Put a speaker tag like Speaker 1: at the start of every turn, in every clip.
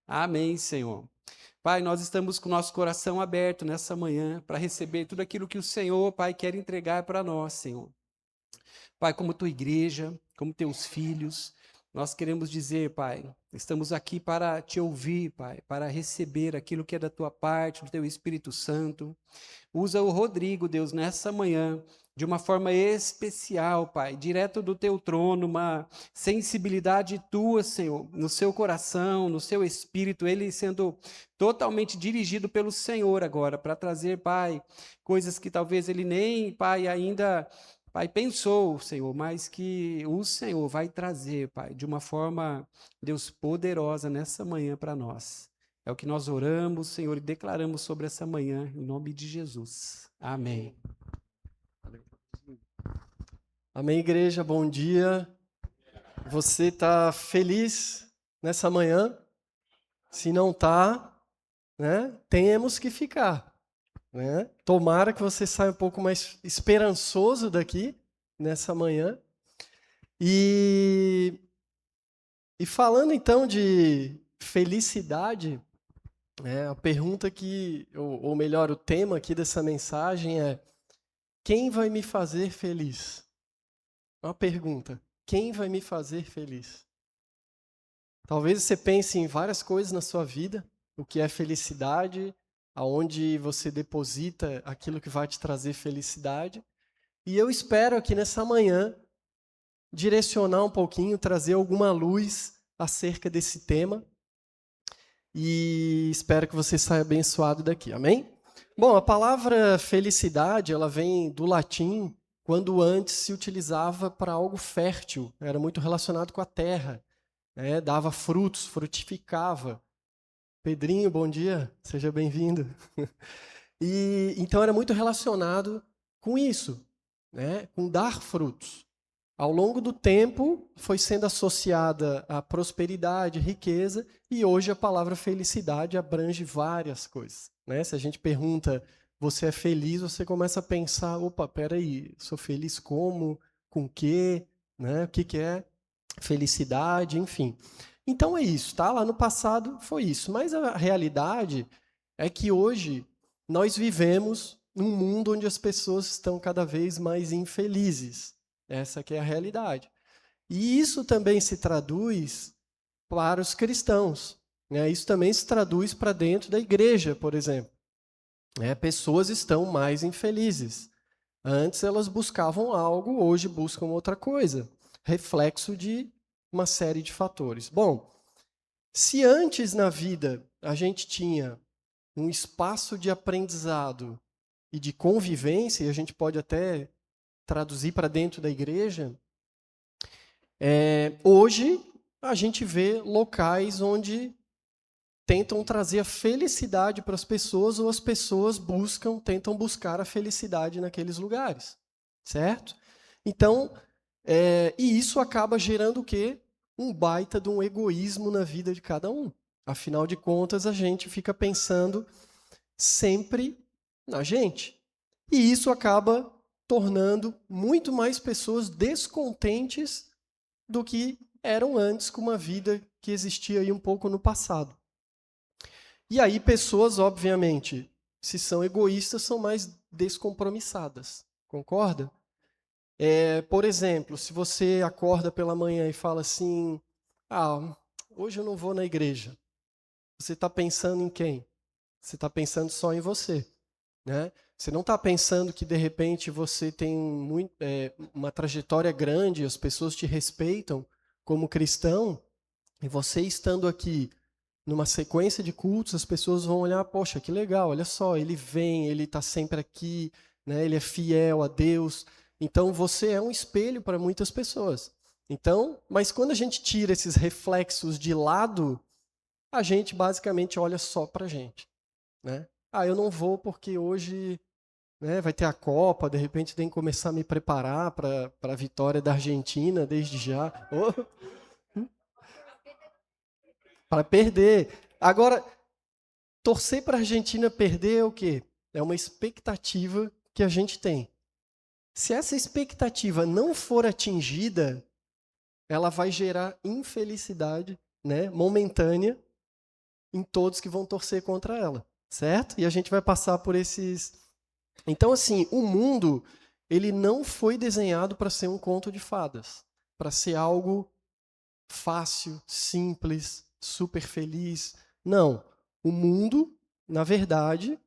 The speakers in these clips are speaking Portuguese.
Speaker 1: Amém, Senhor. Pai, nós estamos com o nosso coração aberto nessa manhã para receber tudo aquilo que o Senhor, Pai, quer entregar para nós, Senhor. Pai, como tua igreja, como teus filhos, nós queremos dizer, Pai, estamos aqui para te ouvir, Pai, para receber aquilo que é da tua parte, do teu Espírito Santo. Usa o Rodrigo, Deus, nessa manhã, de uma forma especial, Pai, direto do teu trono, uma sensibilidade tua, Senhor, no seu coração, no seu espírito, ele sendo totalmente dirigido pelo Senhor agora, para trazer, Pai, coisas que talvez ele nem, Pai, ainda, Pai, pensou, Senhor, mas que o Senhor vai trazer, Pai, de uma forma, Deus, poderosa nessa manhã para nós. É o que nós oramos, Senhor, e declaramos sobre essa manhã, em nome de Jesus. Amém.
Speaker 2: Amém, igreja, bom dia. Você está feliz nessa manhã? Se não está, né, temos que ficar. Né? Tomara que você saia um pouco mais esperançoso daqui, nessa manhã. E falando então de felicidade, a pergunta que, ou melhor, o tema aqui dessa mensagem é: quem vai me fazer feliz? Uma pergunta: quem vai me fazer feliz? Talvez você pense em várias coisas na sua vida, o que é felicidade, aonde você deposita aquilo que vai te trazer felicidade. E eu espero aqui nessa manhã direcionar um pouquinho, trazer alguma luz acerca desse tema. E espero que você saia abençoado daqui, amém? Bom, a palavra felicidade, ela vem do latim, quando antes se utilizava para algo fértil, era muito relacionado com a terra, né? Dava frutos, frutificava. Pedrinho, bom dia, seja bem-vindo. E então era muito relacionado com isso, né? Com dar frutos. Ao longo do tempo, foi sendo associada à prosperidade, riqueza, e hoje a palavra felicidade abrange várias coisas. Né? Se a gente pergunta, você é feliz, você começa a pensar, opa, peraí, sou feliz como? Com o quê? Né? O que é felicidade? Enfim. Então é isso, tá? Lá no passado foi isso. Mas a realidade é que hoje nós vivemos num mundo onde as pessoas estão cada vez mais infelizes. Essa que é a realidade. E isso também se traduz para os cristãos. Né? Isso também se traduz para dentro da igreja, por exemplo. Pessoas estão mais infelizes. Antes elas buscavam algo, hoje buscam outra coisa. Reflexo de uma série de fatores. Bom, se antes na vida a gente tinha um espaço de aprendizado e de convivência, e a gente pode até traduzir para dentro da igreja, hoje a gente vê locais onde tentam trazer a felicidade para as pessoas ou as pessoas tentam buscar a felicidade naqueles lugares, certo? Então, e isso acaba gerando o quê? Um baita de um egoísmo na vida de cada um. Afinal de contas, a gente fica pensando sempre na gente. E isso acaba tornando muito mais pessoas descontentes do que eram antes, com uma vida que existia aí um pouco no passado. E aí pessoas, obviamente, se são egoístas, são mais descompromissadas. Concorda? Por exemplo, se você acorda pela manhã e fala assim, hoje eu não vou na igreja. Você está pensando em quem? Você está pensando só em você. Né? Você não está pensando que, de repente, você tem uma trajetória grande, as pessoas te respeitam como cristão, e você estando aqui numa sequência de cultos, as pessoas vão olhar, poxa, que legal, olha só, ele vem, ele está sempre aqui, né? Ele é fiel a Deus. Então, você é um espelho para muitas pessoas. Então, mas quando a gente tira esses reflexos de lado, a gente basicamente olha só para a gente. Né? Eu não vou porque hoje, né, vai ter a Copa, de repente tem que começar a me preparar para a vitória da Argentina desde já. Para perder. Agora, torcer para a Argentina perder é o quê? É uma expectativa que a gente tem. Se essa expectativa não for atingida, ela vai gerar infelicidade, né, momentânea, em todos que vão torcer contra ela, certo? E a gente vai passar por esses... Então, assim, o mundo, ele não foi desenhado para ser um conto de fadas, para ser algo fácil, simples, super feliz. Não. O mundo, na verdade,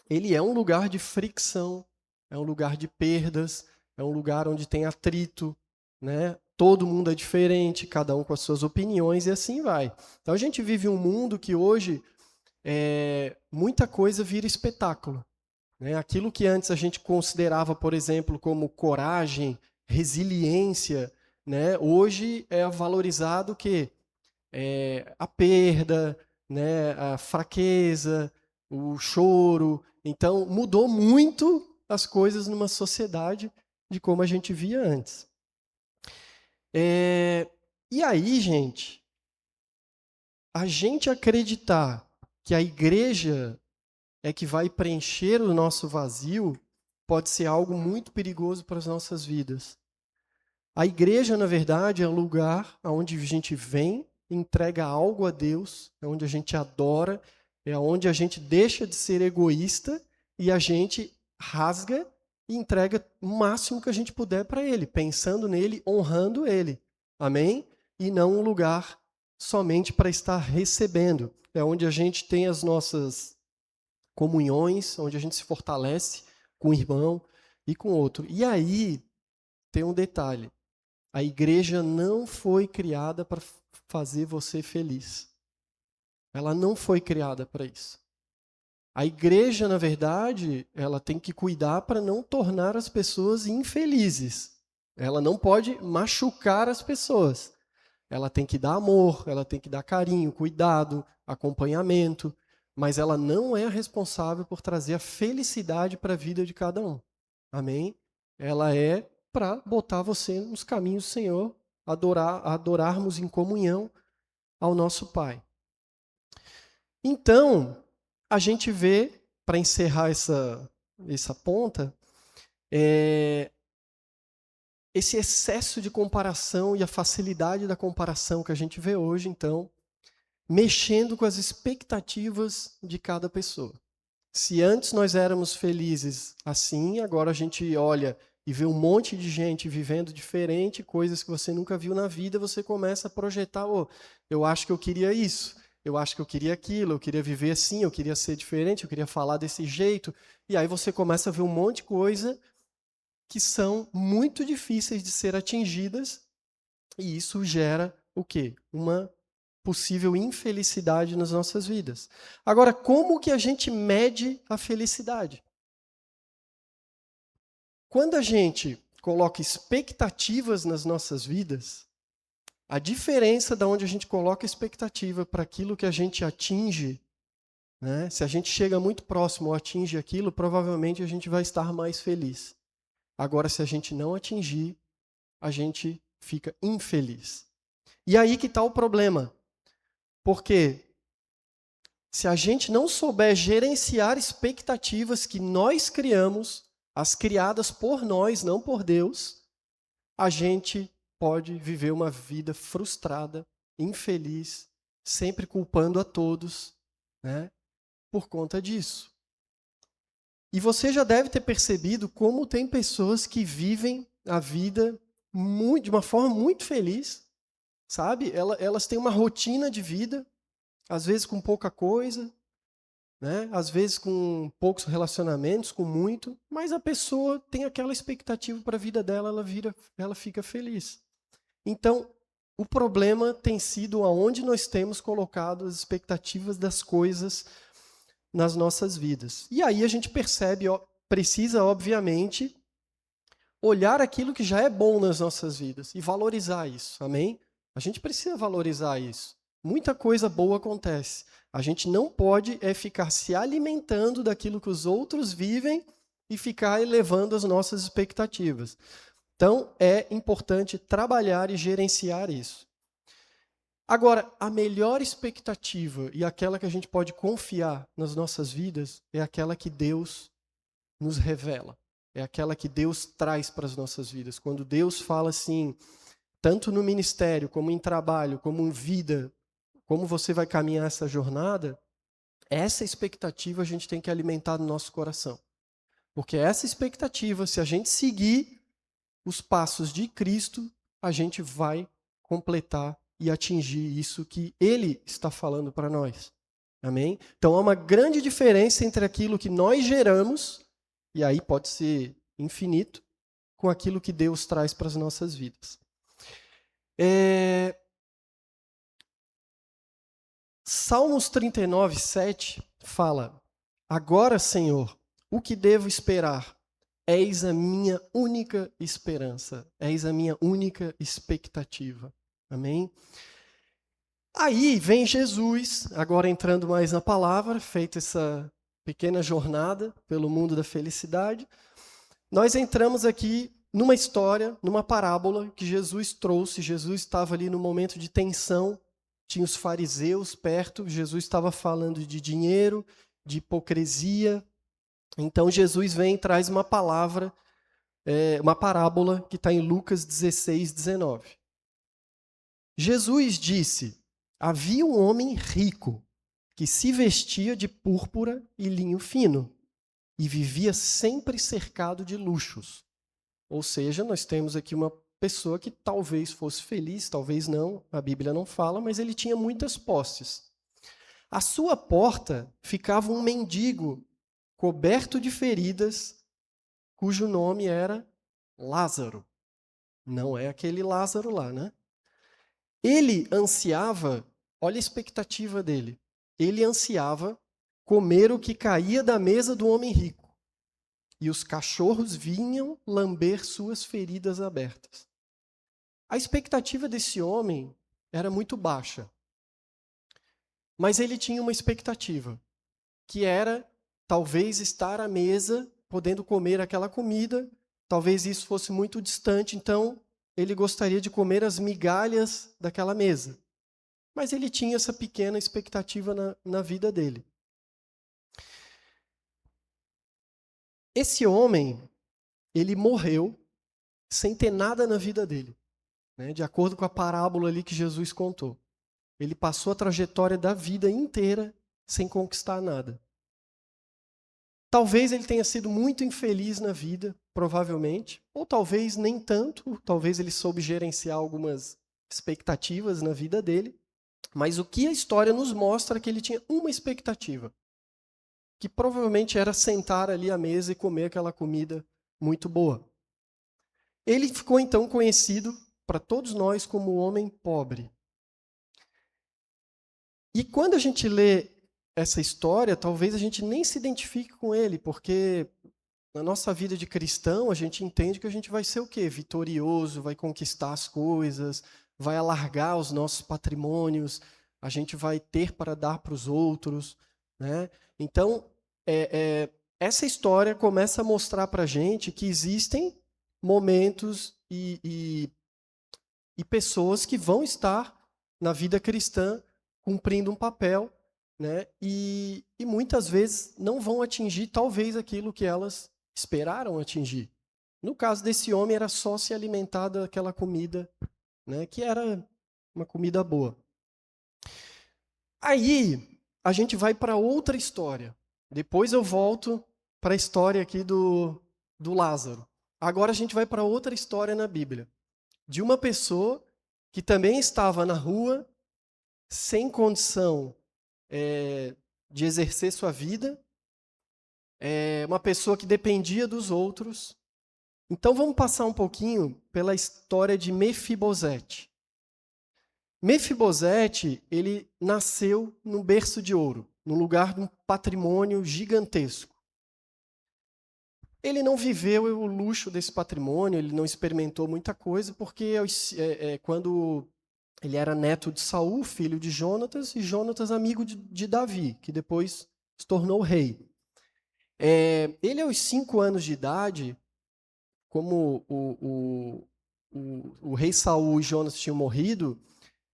Speaker 2: ele é um lugar de fricção, é um lugar de perdas, é um lugar onde tem atrito, né? Todo mundo é diferente, cada um com as suas opiniões e assim vai. Então a gente vive um mundo que hoje muita coisa vira espetáculo, né? Aquilo que antes a gente considerava, por exemplo, como coragem, resiliência, né? Hoje é valorizado o quê? A perda, né? A fraqueza, o choro. Então mudou muito as coisas numa sociedade de como a gente via antes. E aí, gente, a gente acreditar que a igreja é que vai preencher o nosso vazio pode ser algo muito perigoso para as nossas vidas. A igreja, na verdade, é um lugar onde a gente vem, entrega algo a Deus, é onde a gente adora, é onde a gente deixa de ser egoísta e a gente rasga e entrega o máximo que a gente puder para Ele, pensando nele, honrando Ele. Amém? E não um lugar somente para estar recebendo. É onde a gente tem as nossas comunhões, onde a gente se fortalece com o irmão e com o outro. E aí tem um detalhe. A igreja não foi criada para fazer você feliz. Ela não foi criada para isso. A igreja, na verdade, ela tem que cuidar para não tornar as pessoas infelizes. Ela não pode machucar as pessoas. Ela tem que dar amor, ela tem que dar carinho, cuidado, acompanhamento, mas ela não é responsável por trazer a felicidade para a vida de cada um. Amém? Ela é para botar você nos caminhos do Senhor, adorarmos em comunhão ao nosso Pai. Então, a gente vê, para encerrar essa ponta, esse excesso de comparação e a facilidade da comparação que a gente vê hoje, então, mexendo com as expectativas de cada pessoa. Se antes nós éramos felizes assim, agora a gente olha e vê um monte de gente vivendo diferente, coisas que você nunca viu na vida, você começa a projetar, eu acho que eu queria isso, eu acho que eu queria aquilo, eu queria viver assim, eu queria ser diferente, eu queria falar desse jeito, e aí você começa a ver um monte de coisa que são muito difíceis de ser atingidas, e isso gera o quê? Uma possível infelicidade nas nossas vidas. Agora, como que a gente mede a felicidade? Quando a gente coloca expectativas nas nossas vidas, a diferença de onde a gente coloca expectativa para aquilo que a gente atinge, né? Se a gente chega muito próximo ou atinge aquilo, provavelmente a gente vai estar mais feliz. Agora, se a gente não atingir, a gente fica infeliz. E aí que está o problema. Porque se a gente não souber gerenciar expectativas que nós criamos, as criadas por nós, não por Deus, a gente pode viver uma vida frustrada, infeliz, sempre culpando a todos, né, por conta disso. E você já deve ter percebido como tem pessoas que vivem a vida de uma forma muito feliz, sabe? Elas têm uma rotina de vida, às vezes com pouca coisa, né? Às vezes com poucos relacionamentos, com muito, mas a pessoa tem aquela expectativa para a vida dela, ela fica feliz. Então, o problema tem sido aonde nós temos colocado as expectativas das coisas nas nossas vidas. E aí a gente percebe, precisa, obviamente, olhar aquilo que já é bom nas nossas vidas e valorizar isso, amém? A gente precisa valorizar isso. Muita coisa boa acontece. A gente não pode ficar se alimentando daquilo que os outros vivem e ficar elevando as nossas expectativas. Então, é importante trabalhar e gerenciar isso. Agora, a melhor expectativa e aquela que a gente pode confiar nas nossas vidas é aquela que Deus nos revela. É aquela que Deus traz para as nossas vidas. Quando Deus fala assim, tanto no ministério, como em trabalho, como em vida, como você vai caminhar essa jornada, essa expectativa a gente tem que alimentar no nosso coração. Porque essa expectativa, se a gente seguir os passos de Cristo, a gente vai completar e atingir isso que Ele está falando para nós. Amém? Então há uma grande diferença entre aquilo que nós geramos, e aí pode ser infinito, com aquilo que Deus traz para as nossas vidas. Salmos 39, 7 fala: Agora, Senhor, o que devo esperar? És a minha única esperança, és a minha única expectativa. Amém? Aí vem Jesus, agora entrando mais na palavra, feita essa pequena jornada pelo mundo da felicidade. Nós entramos aqui numa história, numa parábola que Jesus trouxe. Jesus estava ali no momento de tensão, tinha os fariseus perto, Jesus estava falando de dinheiro, de hipocrisia. Então Jesus vem e traz uma palavra, uma parábola que está em Lucas 16, 19. Jesus disse: havia um homem rico que se vestia de púrpura e linho fino e vivia sempre cercado de luxos. Ou seja, nós temos aqui uma pessoa que talvez fosse feliz, talvez não, a Bíblia não fala, mas ele tinha muitas posses. À sua porta ficava um mendigo coberto de feridas, cujo nome era Lázaro. Não é aquele Lázaro lá, né? Ele ansiava, olha a expectativa dele, ele ansiava comer o que caía da mesa do homem rico, e os cachorros vinham lamber suas feridas abertas. A expectativa desse homem era muito baixa, mas ele tinha uma expectativa, que era talvez estar à mesa, podendo comer aquela comida, talvez isso fosse muito distante, então ele gostaria de comer as migalhas daquela mesa. Mas ele tinha essa pequena expectativa na vida dele. Esse homem, ele morreu sem ter nada na vida dele, né? De acordo com a parábola ali que Jesus contou. Ele passou a trajetória da vida inteira sem conquistar nada. Talvez ele tenha sido muito infeliz na vida, provavelmente, ou talvez nem tanto, talvez ele soube gerenciar algumas expectativas na vida dele, mas o que a história nos mostra é que ele tinha uma expectativa, que provavelmente era sentar ali à mesa e comer aquela comida muito boa. Ele ficou então conhecido para todos nós como o homem pobre. E quando a gente lê essa história, talvez a gente nem se identifique com ele, porque na nossa vida de cristão, a gente entende que a gente vai ser o quê? Vitorioso, vai conquistar as coisas, vai alargar os nossos patrimônios, a gente vai ter para dar para os outros, né? Então, essa história começa a mostrar para a gente que existem momentos e pessoas que vão estar na vida cristã cumprindo um papel, né? E muitas vezes não vão atingir talvez aquilo que elas esperaram atingir. No caso desse homem era só se alimentar daquela comida, né, que era uma comida boa. Aí a gente vai para outra história. Depois eu volto para a história aqui do Lázaro. Agora a gente vai para outra história na Bíblia, de uma pessoa que também estava na rua, sem condição de exercer sua vida, uma pessoa que dependia dos outros. Então vamos passar um pouquinho pela história de Mefibosete. Mefibosete, ele nasceu num berço de ouro, num lugar de um patrimônio gigantesco. Ele não viveu o luxo desse patrimônio, ele não experimentou muita coisa, porque quando ele era neto de Saul, filho de Jonatas, e Jonatas amigo de Davi, que depois se tornou rei. Ele, aos 5 anos de idade, como o rei Saul e Jonatas tinham morrido,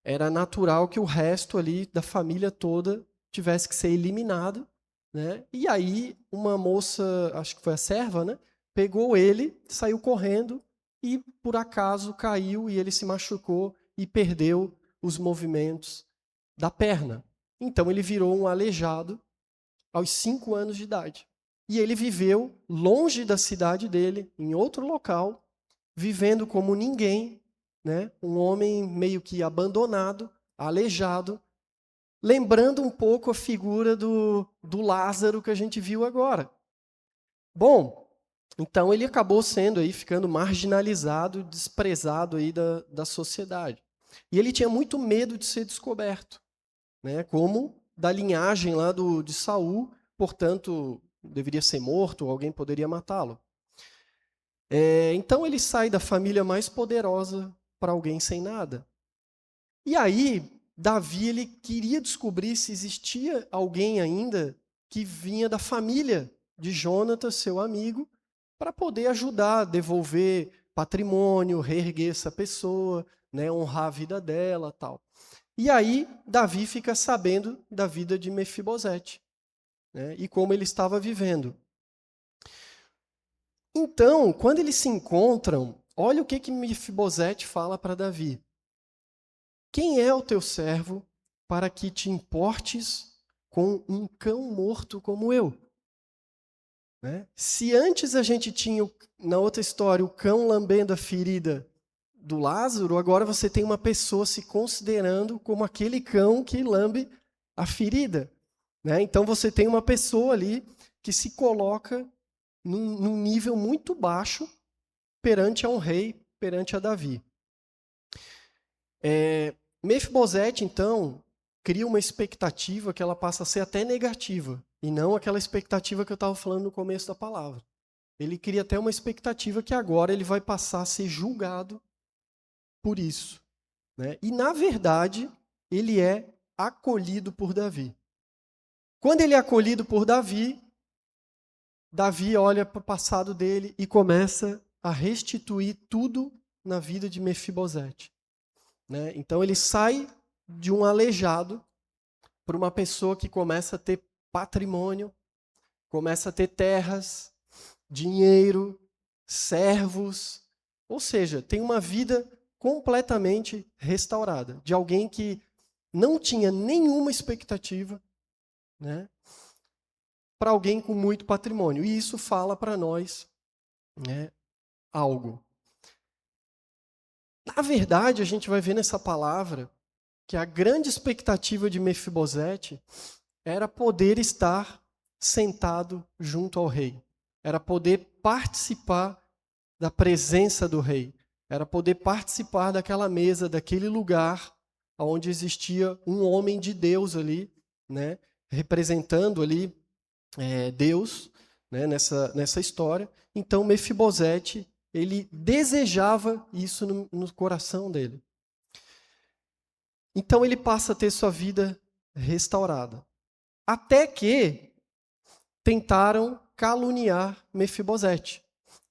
Speaker 2: era natural que o resto ali da família toda tivesse que ser eliminado, né? E aí uma moça, acho que foi a serva, né, pegou ele, saiu correndo e por acaso caiu e ele se machucou e perdeu os movimentos. da perna. Então ele virou um aleijado aos 5 anos de idade. E ele viveu longe da cidade dele, em outro local, vivendo como ninguém, né? Um homem meio que abandonado, aleijado, lembrando um pouco a figura do Lázaro que a gente viu agora. Bom, então ele acabou sendo aí, ficando marginalizado, desprezado aí da sociedade. E ele tinha muito medo de ser descoberto, né? Como da linhagem lá de Saul, portanto, deveria ser morto, ou alguém poderia matá-lo. Então ele sai da família mais poderosa para alguém sem nada. E aí, Davi ele queria descobrir se existia alguém ainda que vinha da família de Jonatas, seu amigo, para poder ajudar a devolver patrimônio, reerguer essa pessoa, né, honrar a vida dela, tal. E aí Davi fica sabendo da vida de Mefibosete, né, e como ele estava vivendo. Então, quando eles se encontram, olha o que Mefibosete fala para Davi. Quem é o teu servo para que te importes com um cão morto como eu? Né? Se antes a gente tinha, na outra história, o cão lambendo a ferida do Lázaro, agora você tem uma pessoa se considerando como aquele cão que lambe a ferida. Né? Então você tem uma pessoa ali que se coloca num nível muito baixo perante a um rei, perante a Davi. Mefibosete, então, cria uma expectativa que ela passa a ser até negativa, e não aquela expectativa que eu estava falando no começo da palavra. Ele cria até uma expectativa que agora ele vai passar a ser julgado por isso. Né? E, na verdade, ele é acolhido por Davi. Quando ele é acolhido por Davi, Davi olha para o passado dele e começa a restituir tudo na vida de Mefibosete. Né? Então ele sai de um aleijado para uma pessoa que começa a ter patrimônio, começa a ter terras, dinheiro, servos, ou seja, tem uma vida completamente restaurada, de alguém que não tinha nenhuma expectativa, né, para alguém com muito patrimônio. E isso fala para nós, né, algo. Na verdade, a gente vai ver nessa palavra que a grande expectativa de Mefibosete era poder estar sentado junto ao rei. Era poder participar da presença do rei. Era poder participar daquela mesa, daquele lugar onde existia um homem de Deus ali, né, representando ali Deus, né, nessa história. Então, Mefibosete, ele desejava isso no coração dele. Então, ele passa a ter sua vida restaurada. Até que tentaram caluniar Mefibosete.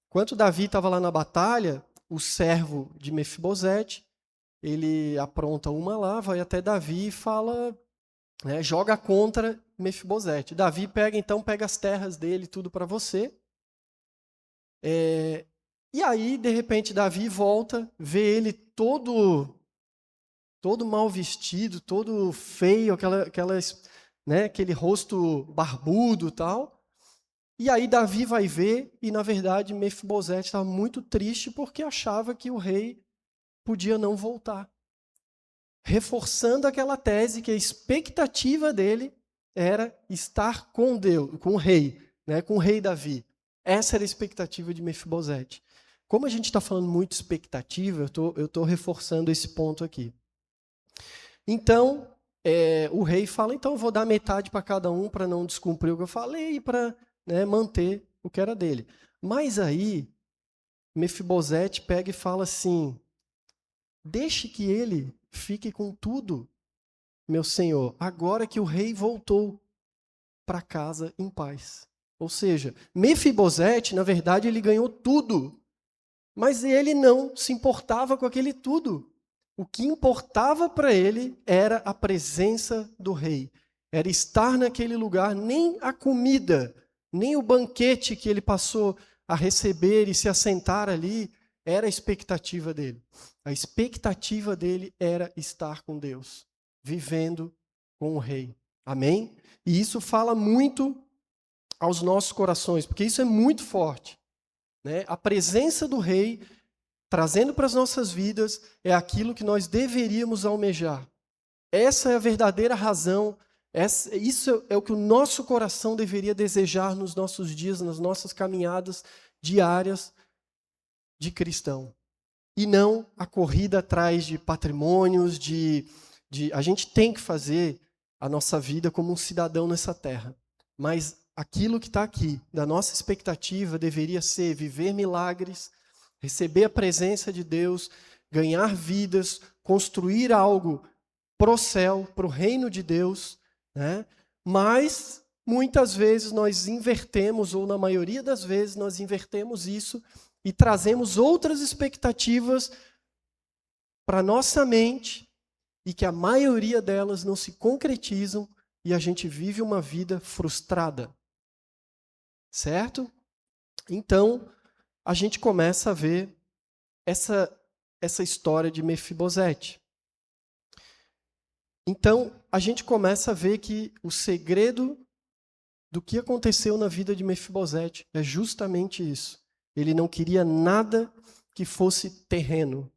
Speaker 2: Enquanto Davi estava lá na batalha, o servo de Mefibosete, ele apronta uma lá, vai até Davi e fala, né, joga contra Mefibosete. Davi pega as terras dele, tudo para você. E aí, de repente, Davi volta, vê ele todo mal vestido, todo feio, aquele rosto barbudo e tal. E aí Davi vai ver, e na verdade Mefibosete estava muito triste porque achava que o rei podia não voltar. Reforçando aquela tese que a expectativa dele era estar com Deus, com o rei, né, com o rei Davi. Essa era a expectativa de Mefibosete. Como a gente está falando muito de expectativa, eu estou reforçando esse ponto aqui. Então, o rei fala, então eu vou dar metade para cada um para não descumprir o que eu falei e para, né, manter o que era dele. Mas aí, Mefibosete pega e fala assim, deixe que ele fique com tudo, meu senhor, agora que o rei voltou para casa em paz. Ou seja, Mefibosete, na verdade, ele ganhou tudo, mas ele não se importava com aquele tudo. O que importava para ele era a presença do rei. Era estar naquele lugar, nem a comida, nem o banquete que ele passou a receber e se assentar ali, era a expectativa dele. A expectativa dele era estar com Deus. vivendo com o rei. Amém? E isso fala muito aos nossos corações, porque isso é muito forte, né? A presença do rei trazendo para as nossas vidas é aquilo que nós deveríamos almejar. Essa é a verdadeira razão, isso é o que o nosso coração deveria desejar nos nossos dias, nas nossas caminhadas diárias de cristão. E não a corrida atrás de patrimônios, a gente tem que fazer a nossa vida como um cidadão nessa terra. Mas aquilo que está aqui, da nossa expectativa, deveria ser viver milagres, receber a presença de Deus, ganhar vidas, construir algo pro céu, pro reino de Deus, né? Mas muitas vezes nós invertemos, ou na maioria das vezes nós invertemos isso e trazemos outras expectativas para nossa mente e que a maioria delas não se concretizam e a gente vive uma vida frustrada. Certo? Então, a gente começa a ver essa história de Mefibosete. Então, a gente começa a ver que o segredo do que aconteceu na vida de Mefibosete é justamente isso. Ele não queria nada que fosse terreno.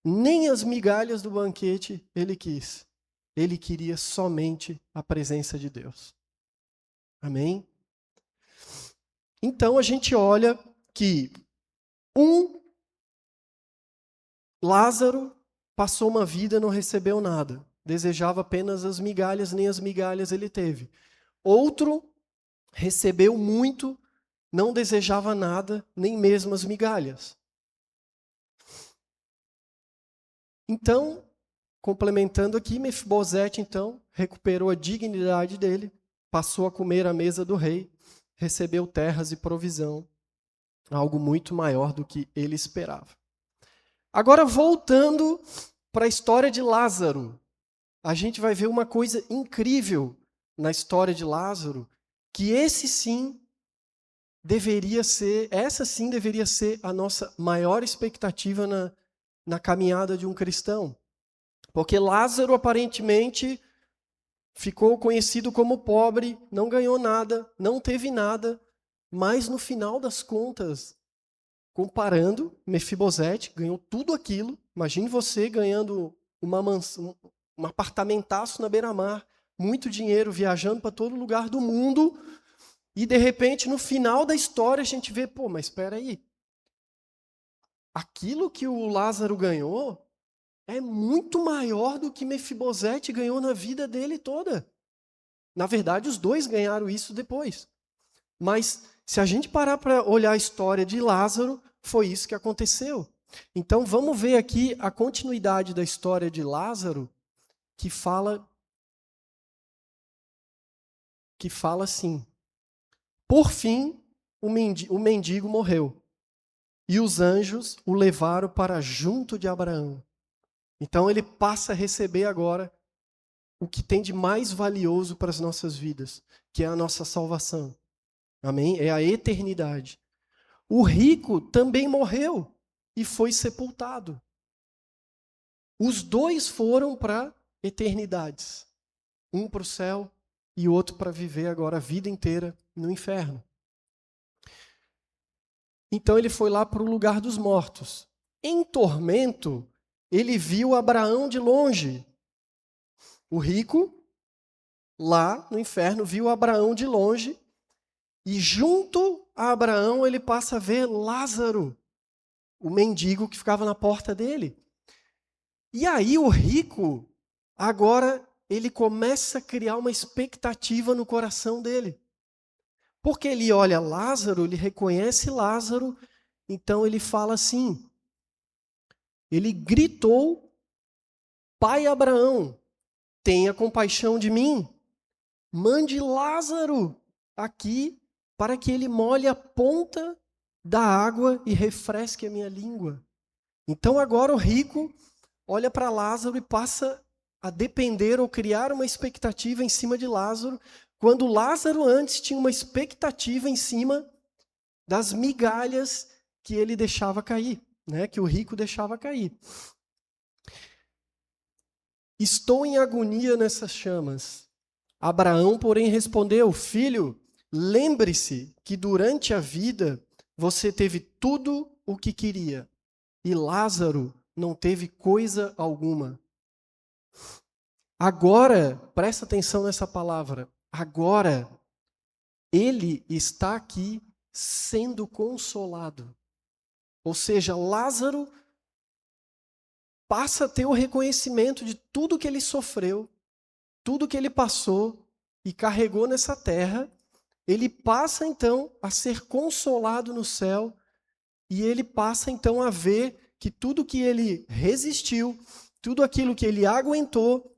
Speaker 2: Nem as migalhas do banquete ele quis. Ele queria somente a presença de Deus. Amém? Então, a gente olha que Lázaro passou uma vida e não recebeu nada. Desejava apenas as migalhas, nem as migalhas ele teve. Outro recebeu muito, não desejava nada, nem mesmo as migalhas. Então, complementando aqui, Mefibosete, então, recuperou a dignidade dele, passou a comer à mesa do rei, recebeu terras e provisão, algo muito maior do que ele esperava. Agora, voltando para a história de Lázaro, a gente vai ver uma coisa incrível na história de Lázaro, que essa sim deveria ser a nossa maior expectativa na caminhada de um cristão. Porque Lázaro, aparentemente, ficou conhecido como pobre, não ganhou nada, não teve nada, mas no final das contas, comparando, Mefibosete ganhou tudo aquilo. Imagine você ganhando uma mansão, um apartamentaço na beira-mar, muito dinheiro, viajando para todo lugar do mundo, e de repente, no final da história, a gente vê, mas espera aí, aquilo que o Lázaro ganhou é muito maior do que Mefibosete ganhou na vida dele toda. Na verdade, os dois ganharam isso depois. Mas se a gente parar para olhar a história de Lázaro, foi isso que aconteceu. Então vamos ver aqui a continuidade da história de Lázaro, que fala assim: por fim, o mendigo morreu, e os anjos o levaram para junto de Abraão. Então ele passa a receber agora o que tem de mais valioso para as nossas vidas, que é a nossa salvação. Amém? É a eternidade. O rico também morreu e foi sepultado. Os dois foram para eternidades. Um para o céu e o outro para viver agora a vida inteira no inferno. Então ele foi lá para o lugar dos mortos. Em tormento, ele viu Abraão de longe. O rico, lá no inferno, viu Abraão de longe. E junto a Abraão, ele passa a ver Lázaro, o mendigo que ficava na porta dele. E aí o rico, agora, ele começa a criar uma expectativa no coração dele. Porque ele olha Lázaro, ele reconhece Lázaro, então ele fala assim, ele gritou: Pai Abraão, tenha compaixão de mim, mande Lázaro aqui para que ele molhe a ponta da água e refresque a minha língua. Então agora o rico olha para Lázaro e passa a depender ou criar uma expectativa em cima de Lázaro, quando Lázaro antes tinha uma expectativa em cima das migalhas que ele deixava cair, né? Que o rico deixava cair. estou em agonia nessas chamas. Abraão, porém, respondeu: filho, lembre-se que durante a vida você teve tudo o que queria, e Lázaro não teve coisa alguma. Agora, presta atenção nessa palavra, agora ele está aqui sendo consolado. Ou seja, Lázaro passa a ter o reconhecimento de tudo que ele sofreu, tudo que ele passou e carregou nessa terra. Ele passa então a ser consolado no céu e ele passa então a ver que tudo que ele resistiu, tudo aquilo que ele aguentou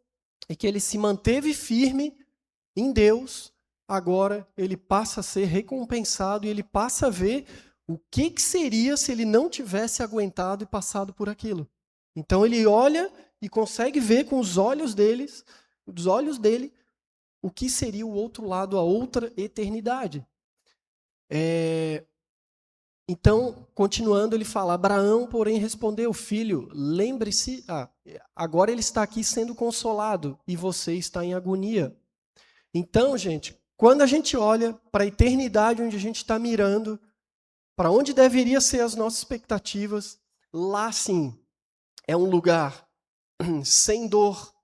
Speaker 2: e que ele se manteve firme em Deus, agora ele passa a ser recompensado e ele passa a ver o que seria se ele não tivesse aguentado e passado por aquilo. Então ele olha e consegue ver com os olhos dele, o que seria o outro lado, a outra eternidade. Então, continuando, ele fala: Abraão, porém, respondeu: filho, lembre-se, agora ele está aqui sendo consolado e você está em agonia. Então, gente, quando a gente olha para a eternidade onde a gente está mirando, para onde deveria ser as nossas expectativas, lá sim, é um lugar sem dor,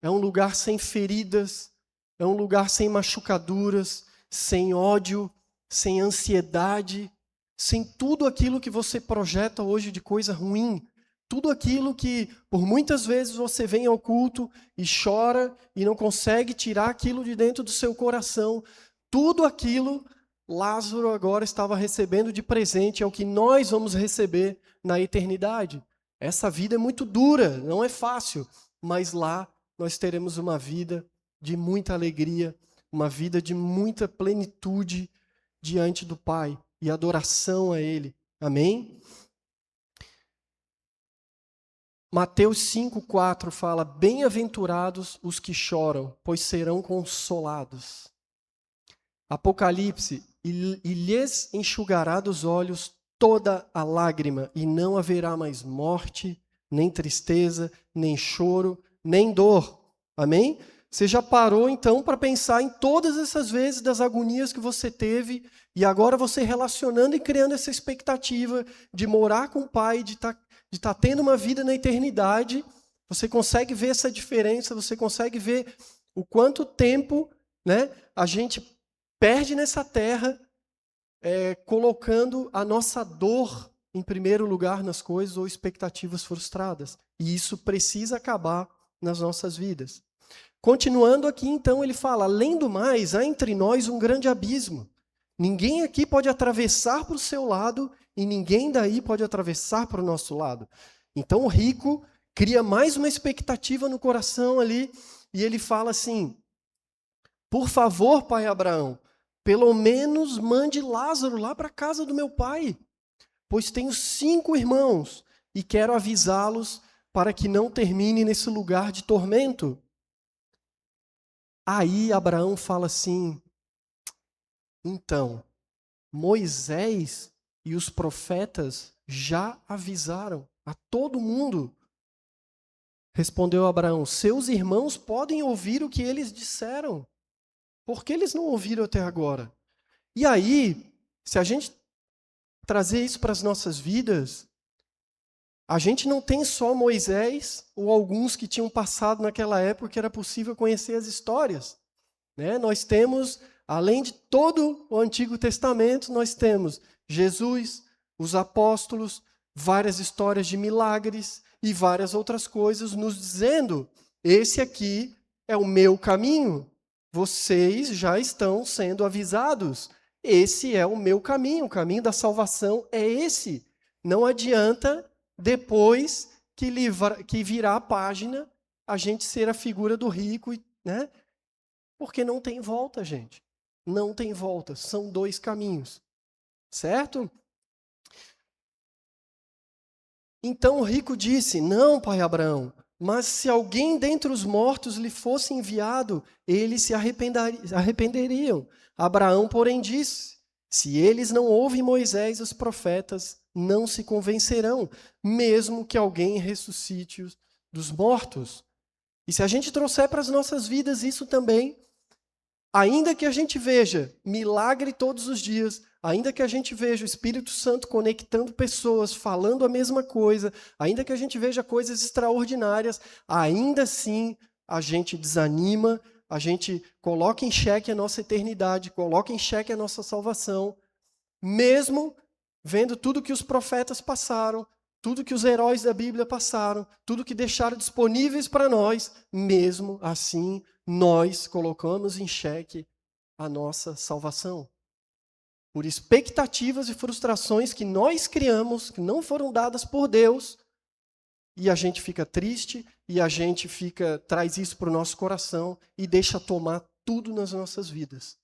Speaker 2: é um lugar sem feridas, é um lugar sem machucaduras, sem ódio, sem ansiedade, sem tudo aquilo que você projeta hoje de coisa ruim, tudo aquilo que por muitas vezes você vem ao culto e chora e não consegue tirar aquilo de dentro do seu coração, tudo aquilo Lázaro agora estava recebendo de presente, é o que nós vamos receber na eternidade. Essa vida é muito dura, não é fácil, mas lá nós teremos uma vida de muita alegria, uma vida de muita plenitude diante do Pai e adoração a Ele. Amém? Mateus 5,4 fala: bem-aventurados os que choram, pois serão consolados. Apocalipse: e lhes enxugará dos olhos toda a lágrima, e não haverá mais morte, nem tristeza, nem choro, nem dor. Amém? Você já parou, então, para pensar em todas essas vezes das agonias que você teve, e agora você relacionando e criando essa expectativa de morar com o Pai, de estar tendo uma vida na eternidade, você consegue ver essa diferença, você consegue ver o quanto tempo, né, a gente perde nessa terra, colocando a nossa dor em primeiro lugar nas coisas ou expectativas frustradas. E isso precisa acabar nas nossas vidas. Continuando aqui, então, ele fala: além do mais, há entre nós um grande abismo. Ninguém aqui pode atravessar para o seu lado e ninguém daí pode atravessar para o nosso lado. Então o rico cria mais uma expectativa no coração ali e ele fala assim: por favor, pai Abraão, pelo menos mande Lázaro lá para a casa do meu pai, pois tenho 5 irmãos e quero avisá-los para que não termine nesse lugar de tormento. Aí Abraão fala assim: então, Moisés e os profetas já avisaram a todo mundo. Respondeu Abraão: seus irmãos podem ouvir o que eles disseram. Por que eles não ouviram até agora? E aí, se a gente trazer isso para as nossas vidas, a gente não tem só Moisés ou alguns que tinham passado naquela época que era possível conhecer as histórias, né? Nós temos, além de todo o Antigo Testamento, nós temos Jesus, os apóstolos, várias histórias de milagres e várias outras coisas nos dizendo: esse aqui é o meu caminho, vocês já estão sendo avisados, esse é o meu caminho, o caminho da salvação é esse. Não adianta depois que virar a página a gente ser a figura do rico, né? Porque não tem volta, gente. Não tem volta. São 2 caminhos. Certo? Então o rico disse: não, pai Abraão, mas se alguém dentre os mortos lhe fosse enviado, eles se arrependeriam. Abraão, porém, disse: se eles não ouvem Moisés e os profetas, não se convencerão, mesmo que alguém ressuscite dos mortos. E se a gente trouxer para as nossas vidas isso também, ainda que a gente veja milagre todos os dias, ainda que a gente veja o Espírito Santo conectando pessoas, falando a mesma coisa, ainda que a gente veja coisas extraordinárias, ainda assim a gente desanima, a gente coloca em xeque a nossa eternidade, coloca em xeque a nossa salvação, mesmo vendo tudo que os profetas passaram, tudo que os heróis da Bíblia passaram, tudo que deixaram disponíveis para nós, mesmo assim, nós colocamos em xeque a nossa salvação. Por expectativas e frustrações que nós criamos, que não foram dadas por Deus, e a gente fica triste, e a gente traz isso para o nosso coração e deixa tomar tudo nas nossas vidas.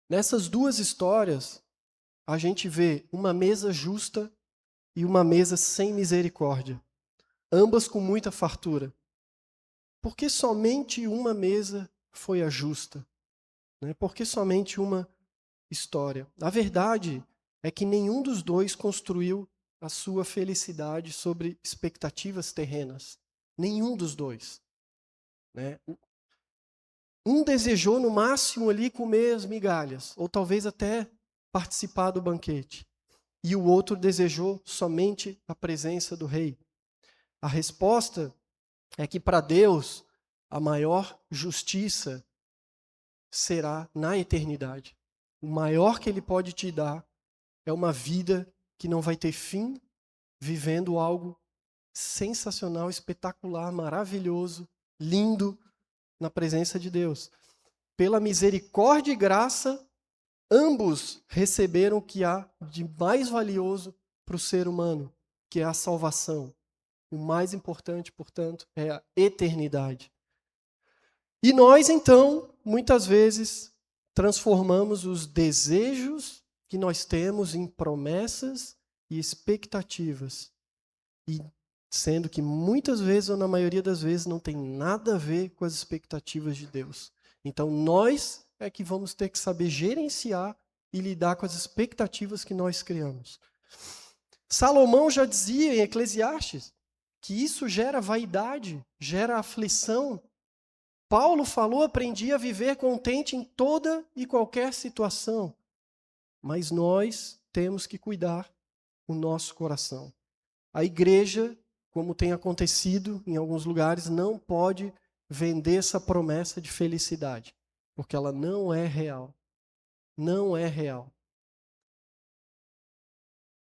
Speaker 2: Nessas duas histórias, a gente vê uma mesa justa e uma mesa sem misericórdia, ambas com muita fartura. Por que somente uma mesa foi a justa? Por que somente uma história? A verdade é que nenhum dos dois construiu a sua felicidade sobre expectativas terrenas. Nenhum dos dois. Um desejou, no máximo, ali comer as migalhas, ou talvez até participar do banquete. E o outro desejou somente a presença do rei. A resposta é que, para Deus, a maior justiça será na eternidade. O maior que Ele pode te dar é uma vida que não vai ter fim, vivendo algo sensacional, espetacular, maravilhoso, lindo, na presença de Deus. Pela misericórdia e graça, ambos receberam o que há de mais valioso para o ser humano, que é a salvação. O mais importante, portanto, é a eternidade. E nós, então, muitas vezes, transformamos os desejos que nós temos em promessas e expectativas. E sendo que muitas vezes, ou na maioria das vezes, não tem nada a ver com as expectativas de Deus. Então, nós é que vamos ter que saber gerenciar e lidar com as expectativas que nós criamos. Salomão já dizia em Eclesiastes que isso gera vaidade, gera aflição. Paulo falou: aprendi a viver contente em toda e qualquer situação. Mas nós temos que cuidar o nosso coração. A igreja, como tem acontecido em alguns lugares, não pode vender essa promessa de felicidade, porque ela não é real. Não é real.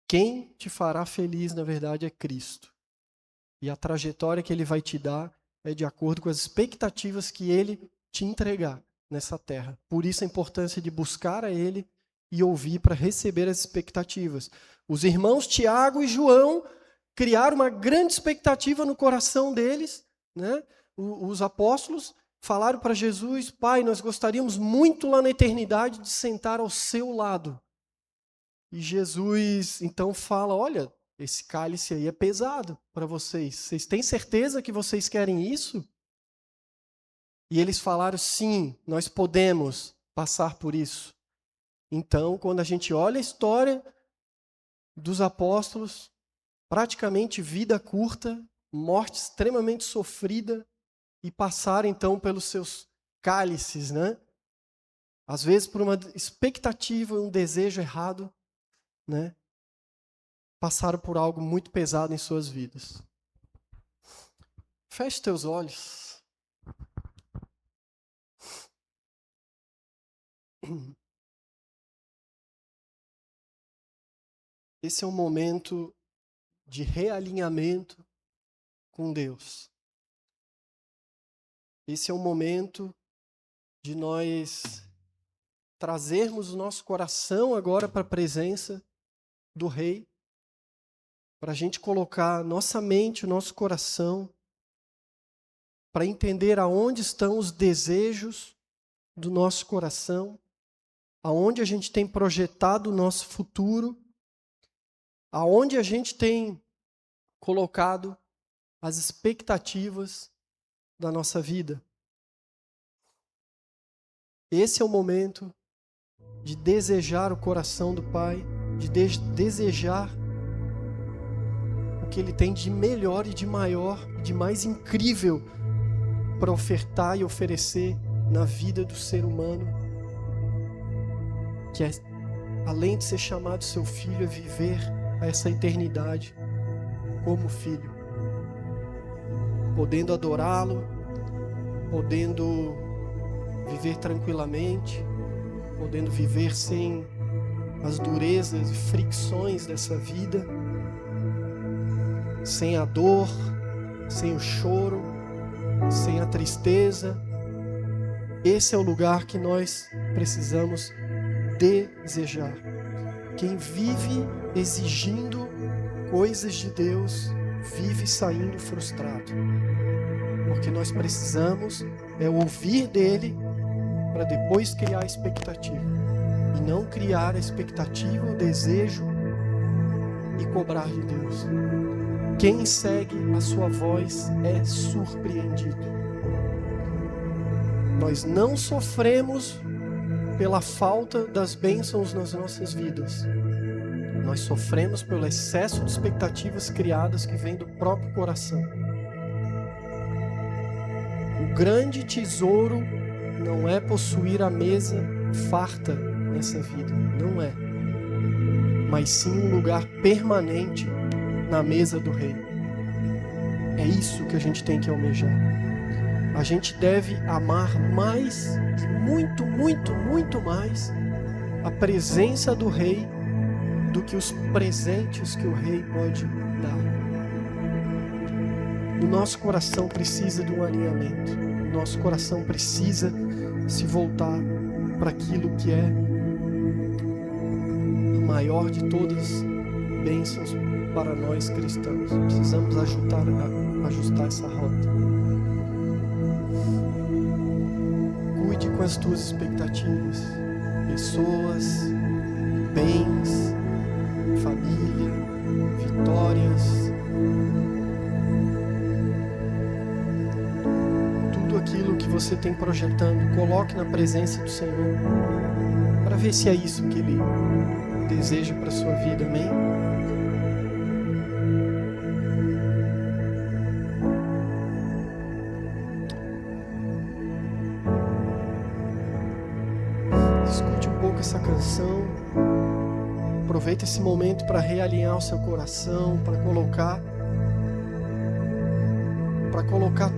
Speaker 2: Quem te fará feliz, na verdade, é Cristo. E a trajetória que Ele vai te dar é de acordo com as expectativas que Ele te entregar nessa terra. Por isso a importância de buscar a Ele e ouvir para receber as expectativas. Os irmãos Tiago e João criaram uma grande expectativa no coração deles, né? Os apóstolos falaram para Jesus: Pai, nós gostaríamos muito lá na eternidade de sentar ao seu lado. E Jesus então fala: olha, esse cálice aí é pesado para vocês. Vocês têm certeza que vocês querem isso? E eles falaram: sim, nós podemos passar por isso. Então, quando a gente olha a história dos apóstolos, praticamente vida curta, morte extremamente sofrida, e passaram então pelos seus cálices, né? Às vezes por uma expectativa, um desejo errado, né? Passaram por algo muito pesado em suas vidas. Feche teus olhos. Esse é um momento de realinhamento com Deus. Esse é um momento de nós trazermos o nosso coração agora para a presença do Rei, para a gente colocar nossa mente, o nosso coração, para entender aonde estão os desejos do nosso coração, aonde a gente tem projetado o nosso futuro, aonde a gente tem colocado as expectativas da nossa vida. Esse é o momento de desejar o coração do Pai, de desejar o o que Ele tem de melhor e de maior, de mais incrível para ofertar e oferecer na vida do ser humano, que é, além de ser chamado seu filho, é viver essa eternidade como filho, podendo adorá-lo, podendo viver tranquilamente, podendo viver sem as durezas e fricções dessa vida, sem a dor, sem o choro, sem a tristeza. Esse é o lugar que nós precisamos desejar. Quem vive exigindo coisas de Deus, vive saindo frustrado. Porque nós precisamos ouvir dele para depois criar a expectativa. E não criar a expectativa, o desejo e cobrar de Deus. Quem segue a sua voz é surpreendido. Nós não sofremos pela falta das bênçãos nas nossas vidas. Nós sofremos pelo excesso de expectativas criadas que vem do próprio coração. O grande tesouro não é possuir a mesa farta nessa vida, não é. Mas sim um lugar permanente na mesa do Rei. É isso que a gente tem que almejar. A gente deve amar mais, muito, muito, muito mais a presença do Rei do que os presentes que o Rei pode dar. O nosso coração precisa de um alinhamento. O nosso coração precisa se voltar para aquilo que é a maior de todas as bênçãos para nós cristãos. Precisamos ajustar essa rota. Cuide com as tuas expectativas. Pessoas, bens, família, vitórias. Tudo aquilo que você tem projetando, coloque na presença do Senhor, para ver se é isso que Ele deseja para a sua vida, amém? Escute um pouco essa canção, aproveite esse momento para realinhar o seu coração, para colocar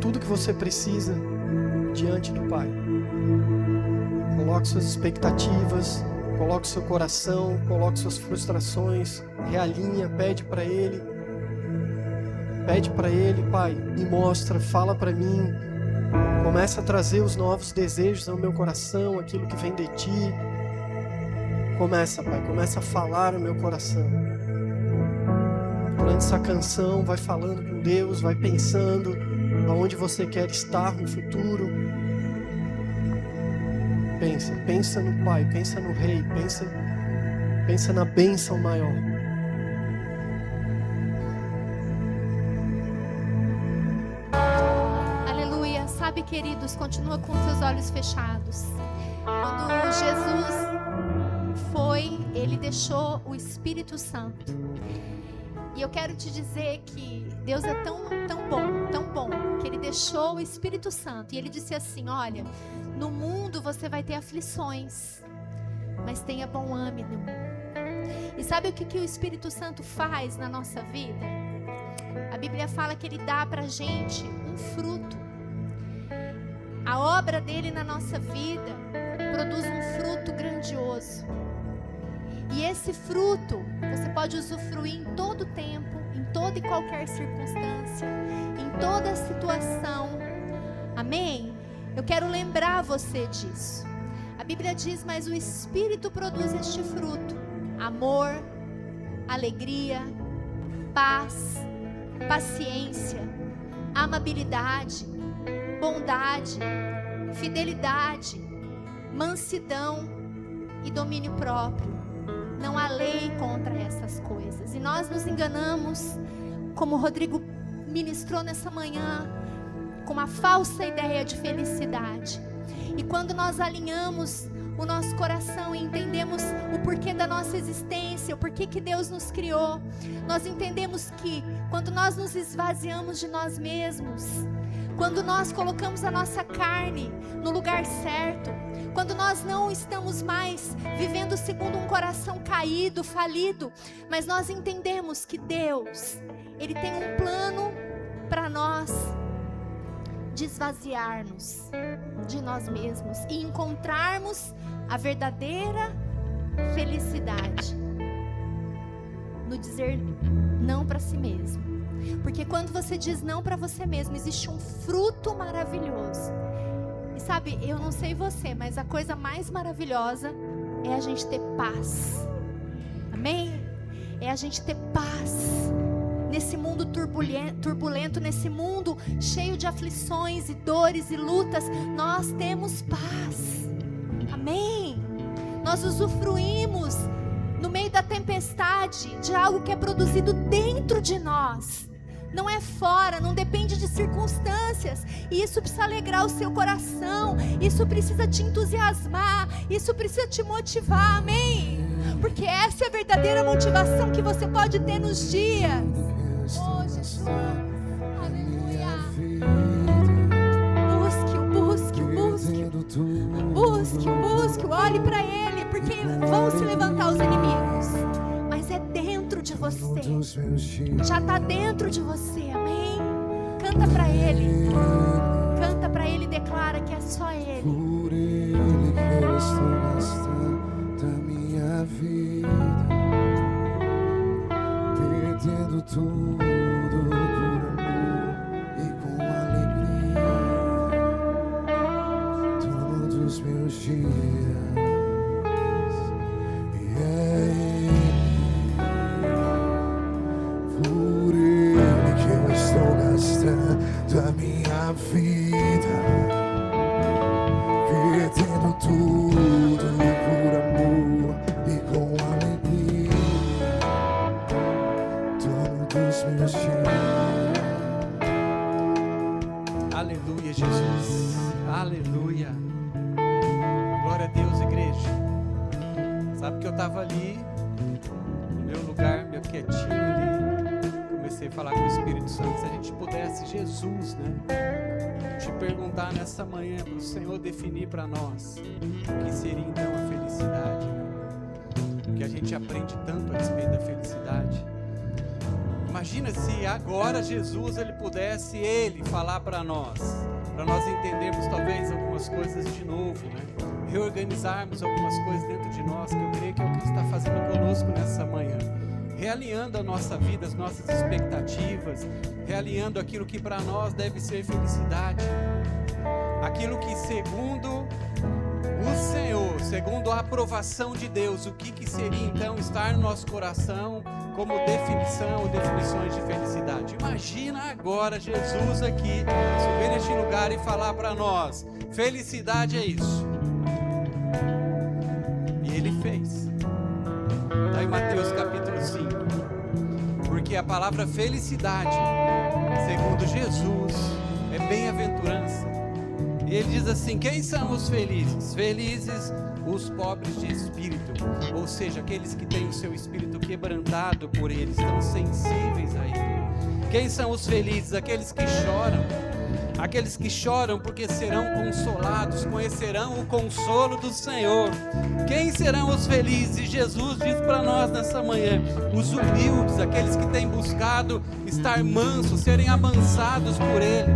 Speaker 2: tudo que você precisa diante do Pai. Coloque suas expectativas, coloque seu coração, coloque suas frustrações, realinha, pede para Ele, Pai, me mostra, fala para mim, começa a trazer os novos desejos ao meu coração, aquilo que vem de Ti. Começa, Pai, começa a falar no meu coração. Durante essa canção, vai falando com Deus, vai pensando aonde você quer estar no futuro. Pensa no Pai, pensa no Rei, pensa na bênção maior.
Speaker 3: Aleluia. Sabe, queridos, continua com seus olhos fechados. Quando Jesus foi, Ele deixou o Espírito Santo. E eu quero te dizer que Deus é tão bom, que Ele deixou o Espírito Santo. E Ele disse assim, olha, no mundo você vai ter aflições, mas tenha bom ânimo. E sabe o que o Espírito Santo faz na nossa vida? A Bíblia fala que Ele dá pra gente um fruto. A obra dele na nossa vida produz um fruto grandioso. E esse fruto você pode usufruir em todo tempo, em toda e qualquer circunstância, em toda situação. Amém? Eu quero lembrar você disso. A Bíblia diz, mas o Espírito produz este fruto: amor, alegria, paz, paciência, amabilidade, bondade, fidelidade, mansidão e domínio próprio. Não há lei contra essas coisas. E nós nos enganamos, como o Rodrigo ministrou nessa manhã, com uma falsa ideia de felicidade. E quando nós alinhamos o nosso coração e entendemos o porquê da nossa existência, o porquê que Deus nos criou, nós entendemos que quando nós nos esvaziamos de nós mesmos, quando nós colocamos a nossa carne no lugar certo, quando nós não estamos mais vivendo segundo um coração caído, falido, mas nós entendemos que Deus, Ele tem um plano para nós, de esvaziar-nos de nós mesmos e encontrarmos a verdadeira felicidade no dizer não para si mesmo. Porque quando você diz não para você mesmo, existe um fruto maravilhoso. E sabe, eu não sei você, mas a coisa mais maravilhosa é a gente ter paz. Amém? É a gente ter paz nesse mundo turbulento, nesse mundo cheio de aflições e dores e lutas. Nós temos paz. Amém? Nós usufruímos no meio da tempestade de algo que é produzido dentro de nós. Não é fora, não depende de circunstâncias. E isso precisa alegrar o seu coração. Isso precisa te entusiasmar. Isso precisa te motivar, amém? Porque essa é a verdadeira motivação que você pode ter nos dias. Oh, Jesus, aleluia. Busque, olhe para Ele, porque vão se levantar os inimigos. Mas é dentro de você, já está dentro de você, amém? Canta para Ele, declara que é só Ele.
Speaker 4: Por Ele que eu estou gastando a minha vida, perdendo tudo por amor e com alegria, todos os meus dias. Da minha vida, perdendo tudo por amor e com alegria, todos meus dias.
Speaker 1: Aleluia, Jesus. Aleluia. Glória a Deus, igreja. Sabe que eu estava ali no meu lugar, meu quietinho ali. Comecei a falar com o Espírito Santo, se a gente pudesse, Jesus, né? Te perguntar nessa manhã, para o Senhor definir para nós o que seria então a felicidade, né? Porque a gente aprende tanto a respeito da felicidade. Imagina se agora Jesus, ele pudesse, ele falar para nós entendermos talvez algumas coisas de novo, né? Reorganizarmos algumas coisas dentro de nós, que eu creio que é o que Ele está fazendo conosco nessa manhã. Realinhando a nossa vida, as nossas expectativas, realinhando aquilo que para nós deve ser felicidade, aquilo que segundo o Senhor, segundo a aprovação de Deus, o que seria então estar no nosso coração como definição ou definições de felicidade. Imagina agora Jesus aqui, subir neste lugar e falar para nós, felicidade é isso. E Ele fez. Está em Mateus capítulo 5. Porque a palavra felicidade, segundo Jesus, é bem-aventurança. E ele diz assim, quem são os felizes? Felizes os pobres de espírito, ou seja, aqueles que têm o seu espírito quebrantado por Ele, estão sensíveis a Ele. Quem são os felizes? Aqueles que choram porque serão consolados, conhecerão o consolo do Senhor. Quem serão os felizes? Jesus diz para nós nessa manhã, os humildes, aqueles que têm buscado estar mansos, serem amansados por Ele.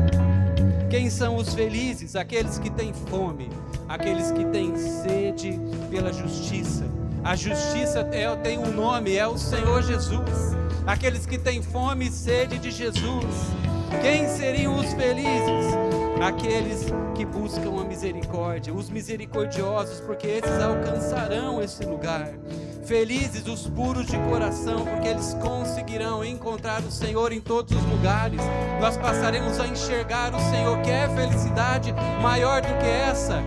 Speaker 1: Quem são os felizes? Aqueles que têm fome, aqueles que têm sede pela justiça. A justiça tem um nome, é o Senhor Jesus. Aqueles que têm fome e sede de Jesus. Quem seriam os felizes? Aqueles que buscam a misericórdia, os misericordiosos, porque esses alcançarão esse lugar. Felizes os puros de coração, porque eles conseguirão encontrar o Senhor em todos os lugares. Nós passaremos a enxergar o Senhor. Quer felicidade maior do que essa?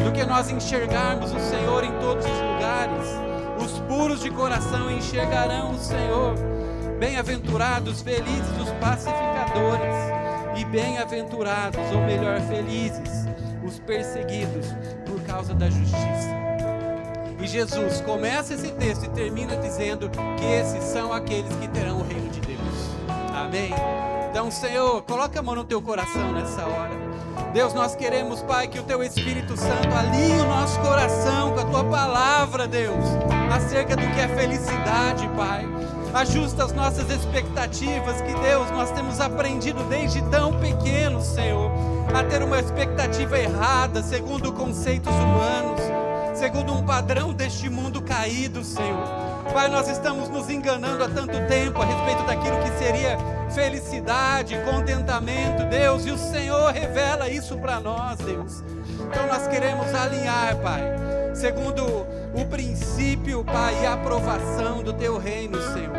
Speaker 1: Do que nós enxergarmos o Senhor em todos os lugares. Os puros de coração enxergarão o Senhor. Bem-aventurados, felizes os pacificadores. E bem-aventurados, ou melhor, felizes, os perseguidos por causa da justiça. E Jesus começa esse texto e termina dizendo que esses são aqueles que terão o reino de Deus. Amém? Então, Senhor, coloca a mão no teu coração nessa hora. Deus, nós queremos, Pai, que o teu Espírito Santo alinhe o nosso coração com a tua palavra, Deus, acerca do que é felicidade, Pai. Ajusta as nossas expectativas, que Deus, nós temos aprendido desde tão pequenos, Senhor, a ter uma expectativa errada, segundo conceitos humanos, segundo um padrão deste mundo caído, Senhor. Pai, nós estamos nos enganando há tanto tempo a respeito daquilo que seria felicidade, contentamento, Deus, e o Senhor revela isso para nós, Deus. Então nós queremos alinhar, Pai, segundo o princípio, Pai, e a aprovação do teu reino, Senhor.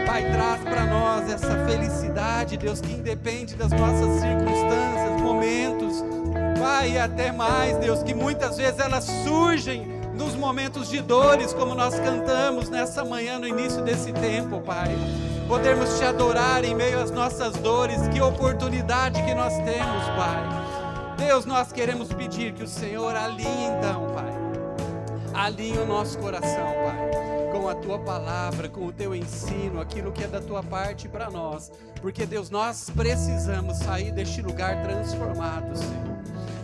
Speaker 1: Pai, traz para nós essa felicidade, Deus, que independe das nossas circunstâncias, momentos, Pai, e até mais, Deus, que muitas vezes elas surgem nos momentos de dores, como nós cantamos nessa manhã no início desse tempo, Pai. Podermos te adorar em meio às nossas dores, que oportunidade que nós temos, Pai. Deus, nós queremos pedir que o Senhor alinhe então, Pai. Alinhe o nosso coração, Pai, com a tua palavra, com o teu ensino, aquilo que é da tua parte para nós. Porque, Deus, nós precisamos sair deste lugar transformado, Senhor.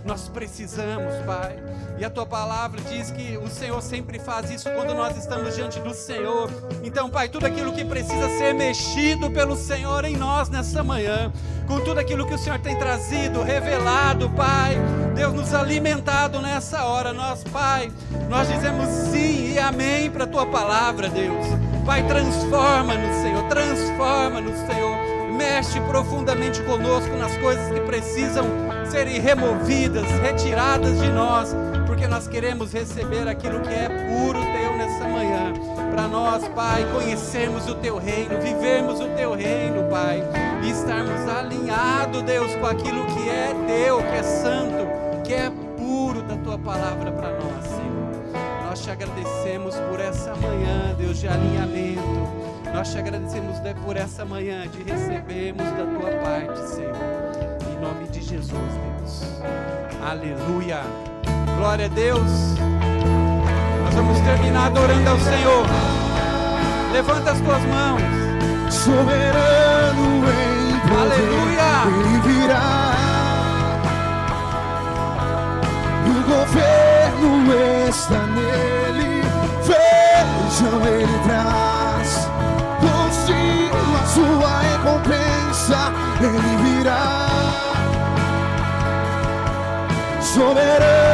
Speaker 1: Nós precisamos, Pai. E a tua palavra diz que o Senhor sempre faz isso quando nós estamos diante do Senhor. Então, Pai, tudo aquilo que precisa ser mexido pelo Senhor em nós nessa manhã, com tudo aquilo que o Senhor tem trazido, revelado, Pai, Deus, nos alimentado nessa hora, nós, Pai, nós dizemos sim e amém para a tua palavra, Deus. Pai, transforma-nos, Senhor, transforma-nos, Senhor. Mexe profundamente conosco nas coisas que precisam serem removidas, retiradas de nós, porque nós queremos receber aquilo que é puro teu nessa manhã, para nós, Pai, conhecermos o teu reino, vivermos o teu reino, Pai, e estarmos alinhados, Deus, com aquilo que é teu, que é santo, que é puro da tua palavra para nós, Senhor. Nós te agradecemos por essa manhã, Deus, de alinhamento. Nós te agradecemos por essa manhã de recebermos da tua parte, Senhor. Em nome de Jesus, Deus. Aleluia. Glória a Deus. Nós vamos terminar adorando ao Senhor. Levanta as tuas mãos.
Speaker 4: Soberano em poder,
Speaker 1: Aleluia.
Speaker 4: Ele virá. E o governo está nele. Vejam, ele traz consigo a sua recompensa. Ele virá. Soberano